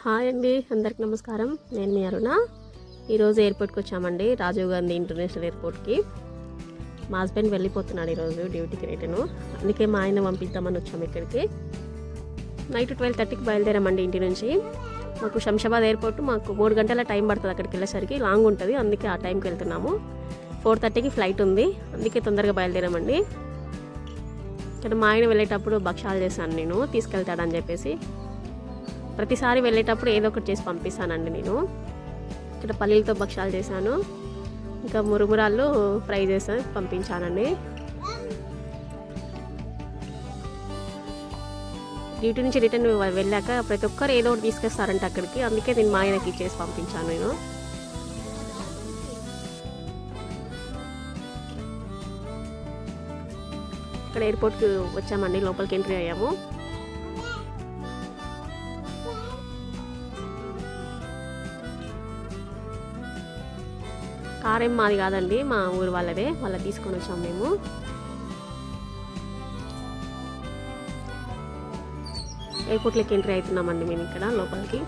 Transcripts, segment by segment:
Hi అండి, అందరికి నమస్కారం. నేను మీ అరుణ. ఈరోజు ఎయిర్పోర్ట్కి వచ్చామండి, రాజీవ్ గాంధీ ఇంటర్నేషనల్ ఎయిర్పోర్ట్కి. మా హస్బెండ్ వెళ్ళిపోతున్నాడు ఈరోజు డ్యూటీకి రిటర్ను, అందుకే మా ఆయన పంపిద్దామని వచ్చాము ఇక్కడికి. నైట్ 12:30కి బయలుదేరామండి ఇంటి నుంచి. మాకు శంషాబాద్ ఎయిర్పోర్ట్ మాకు 3 గంటల టైం పడుతుంది అక్కడికి వెళ్ళేసరికి, లాంగ్ ఉంటుంది, అందుకే ఆ టైంకి వెళ్తున్నాము. 4:30కి ఫ్లైట్ ఉంది, అందుకే తొందరగా బయలుదేరామండి. ఇక్కడ మా ఆయన వెళ్ళేటప్పుడు భక్షాలు చేశాను నేను, తీసుకెళ్తాడని చెప్పేసి. ప్రతిసారి వెళ్ళేటప్పుడు ఏదో ఒకటి చేసి పంపిస్తానండి నేను. ఇక్కడ పల్లీలతో భక్షాలు చేశాను, ఇంకా మురుగురాళ్ళు ఫ్రై చేసి పంపించానండి. డ్యూటీ నుంచి రిటర్న్ వెళ్ళాక ప్రతి ఒక్కరు ఏదో ఒకటి తీసుకొస్తారంట అక్కడికి, అందుకే నేను మా ఆయనకి ఇచ్చేసి పంపించాను నేను. ఇక్కడ ఎయిర్పోర్ట్కి వచ్చామండి, లోపలికి ఎంట్రీ అయ్యాము. కార్ ఏం మాది కాదండి, మా ఊరు వాళ్ళదే, తీసుకొని వచ్చాము మేము. ఎయిర్పోర్ట్లోకి ఎంట్రీ అవుతున్నామండి మేము ఇక్కడ లోపలికి.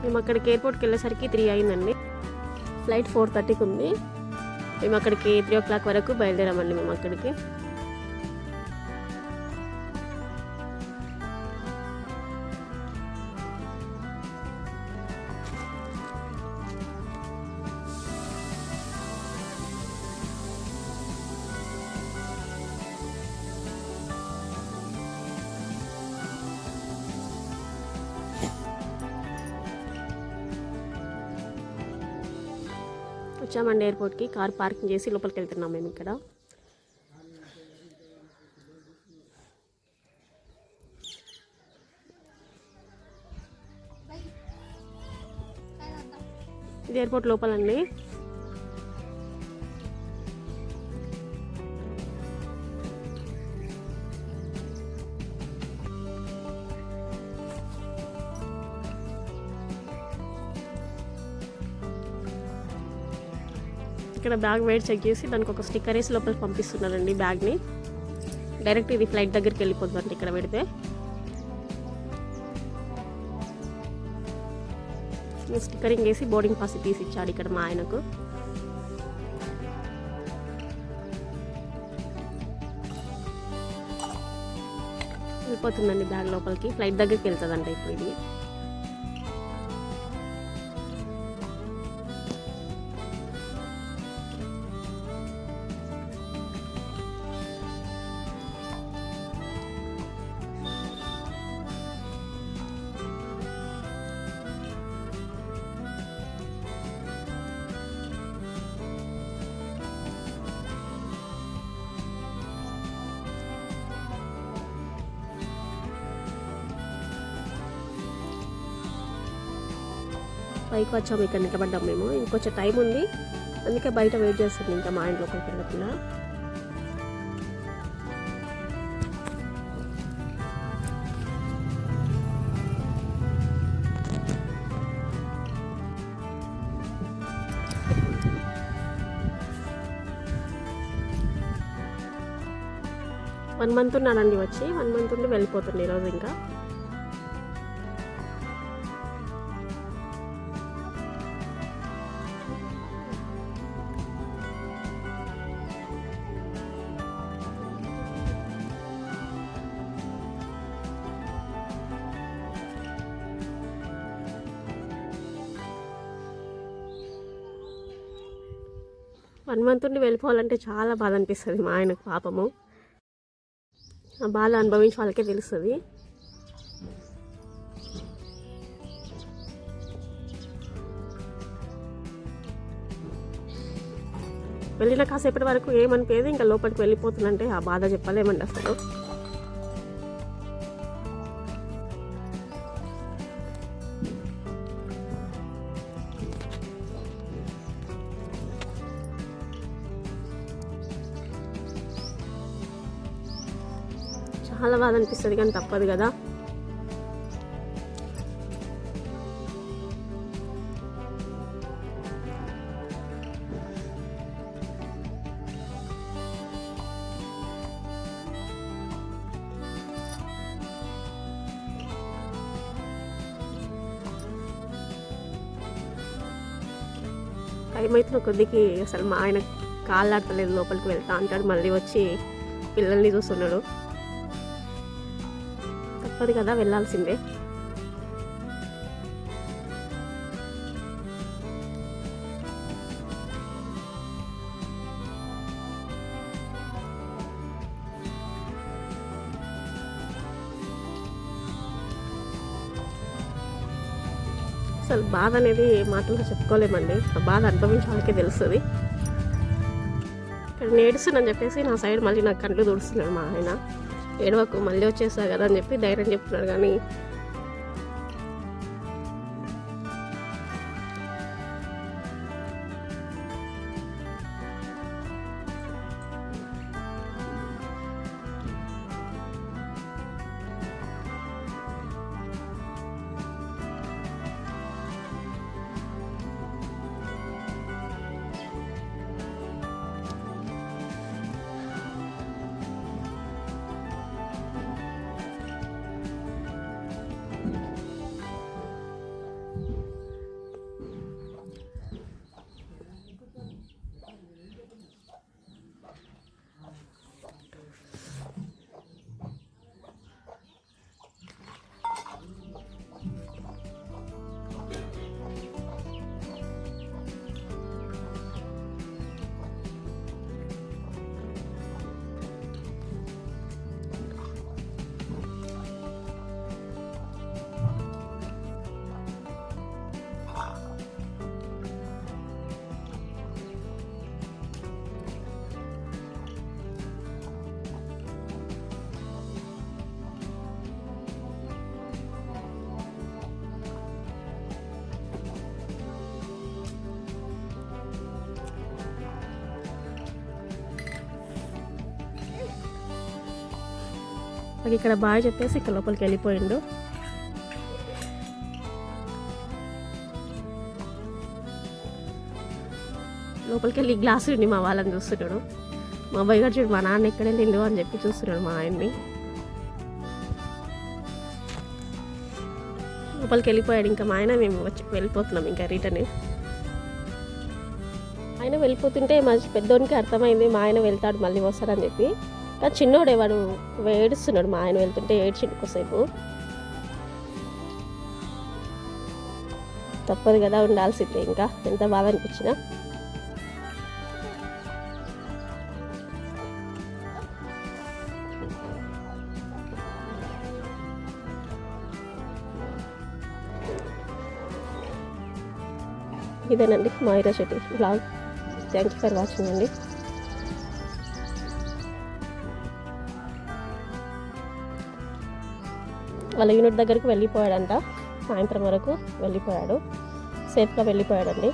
మేము అక్కడికి ఎయిర్పోర్ట్కి వెళ్ళేసరికి 3 అయిందండి. ఫ్లైట్ 4:30కి ఉంది. మేము అక్కడికి 3 o'clock వరకు బయలుదేరామండి మేము అక్కడికి. వచ్చామండి ఎయిర్పోర్ట్కి, కార్ పార్కింగ్ చేసి లోపలికి వెళ్తున్నాం మేము ఇక్కడ. ఇది ఎయిర్పోర్ట్ లోపలండి. ఇక్కడ బ్యాగ్ వెయిట్ చెక్ చేసి దానికి ఒక స్టిక్కర్ వేసి లోపలికి పంపిస్తున్నారండి బ్యాగ్ని. డైరెక్ట్ ఇది ఫ్లైట్ దగ్గరికి వెళ్ళిపోతుందండి ఇక్కడ పెడితే. స్టిక్కరింగ్ వేసి బోర్డింగ్ పాస్ తీసి ఇచ్చాడు ఇక్కడ మా ఆయనకు. వెళ్ళిపోతుందండి బ్యాగ్ లోపలికి, ఫ్లైట్ దగ్గరికి వెళ్తుందంట ఇప్పుడు ఇది. పైకి వచ్చాము, ఇక్కడ నిలబడ్డాము మేము. ఇంకొంచెం టైం ఉంది, అందుకే బయట వెయిట్ చేస్తుంది ఇంకా మా ఇంట్లో లోపలికి వెళ్ళకుండా. వన్ మంత్ ఉన్నానండి వచ్చి, 1 month ఉండి వెళ్ళిపోతుంది ఈరోజు ఇంకా. వన్ మంత్ ఉండి వెళ్ళిపోవాలంటే చాలా బాధ అనిపిస్తుంది మా ఆయనకు, పాపము. ఆ బాధ అనుభవించి వాళ్ళకే తెలుస్తుంది. వెళ్ళిన కాసేపటి వరకు ఏమనిపోయేది, ఇంకా లోపలికి వెళ్ళిపోతుందంటే ఆ బాధ చెప్పలేమండి అసలు. చాలా బాధ అనిపిస్తుంది, కానీ తప్పదు కదా. టైం అవుతున్న కొద్దికి అసలు మా ఆయన కాళ్ళు ఆడతలేదు, లోపలికి వెళ్తా అంటాడు, మళ్ళీ వచ్చి పిల్లల్ని చూస్తున్నాడు. తప్పదు కదా, వెళ్ళాల్సిందే. అసలు బాధ అనేది మాటల్లో చెప్పుకోలేమండి. ఆ బాధ అనుభవించే వాళ్ళకే తెలుస్తుంది. ఇక్కడ నేడుస్తున్నాను చెప్పేసి నా సైడ్ మళ్ళీ నాకు కంట్లు తుడుస్తున్నాడు మా ఆయన. ఏడవకు, మళ్ళీ వచ్చేస్తా కదా అని చెప్పి ధైర్యం చెప్తున్నాడు. కానీ నాకు ఇక్కడ బాగా చెప్పేసి ఇక్కడ లోపలికి వెళ్ళిపోయిండు. లోపలికి వెళ్ళి గ్లాసు ఉండి మా వాళ్ళని చూస్తున్నాడు. మా అబ్బాయి గారు చూడు, మా నాన్న ఎక్కడ వెళ్ళిండు అని చెప్పి చూస్తున్నాడు మా ఆయన్ని. లోపలికి వెళ్ళిపోయాడు. ఇంకా మా ఆయన మేము వెళ్ళిపోతున్నాం ఇంకా రిటర్న్. ఆయన వెళ్ళిపోతుంటే మా పెద్దోనికి అర్థమైంది మా ఆయన వెళ్తాడు మళ్ళీ వస్తాడని చెప్పి. కానీ చిన్నోడే, వాడు ఏడుస్తున్నాడు. మా ఆయన వెళ్తుంటే ఏడ్చిండు కొద్దిసేపు. తప్పదు కదా, ఉండాల్సిందే. ఇంకా ఎంత బాధ అనిపించినా. ఇదేనండి మా ఈరోజు blog. Thank you for watching అండి. వాళ్ళ యూనిట్ దగ్గరికి వెళ్ళిపోయాడంట. సాయంత్రం వరకు వెళ్ళిపోయాడు, సేఫ్గా వెళ్ళిపోయాడండి.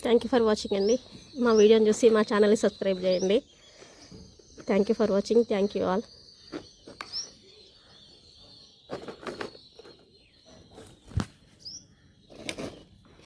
థ్యాంక్ యూ ఫర్ వాచింగ్ అండి. మా వీడియోని చూసి మా ఛానల్ని సబ్స్క్రైబ్ చేయండి. Thank you for watching. Thank you all.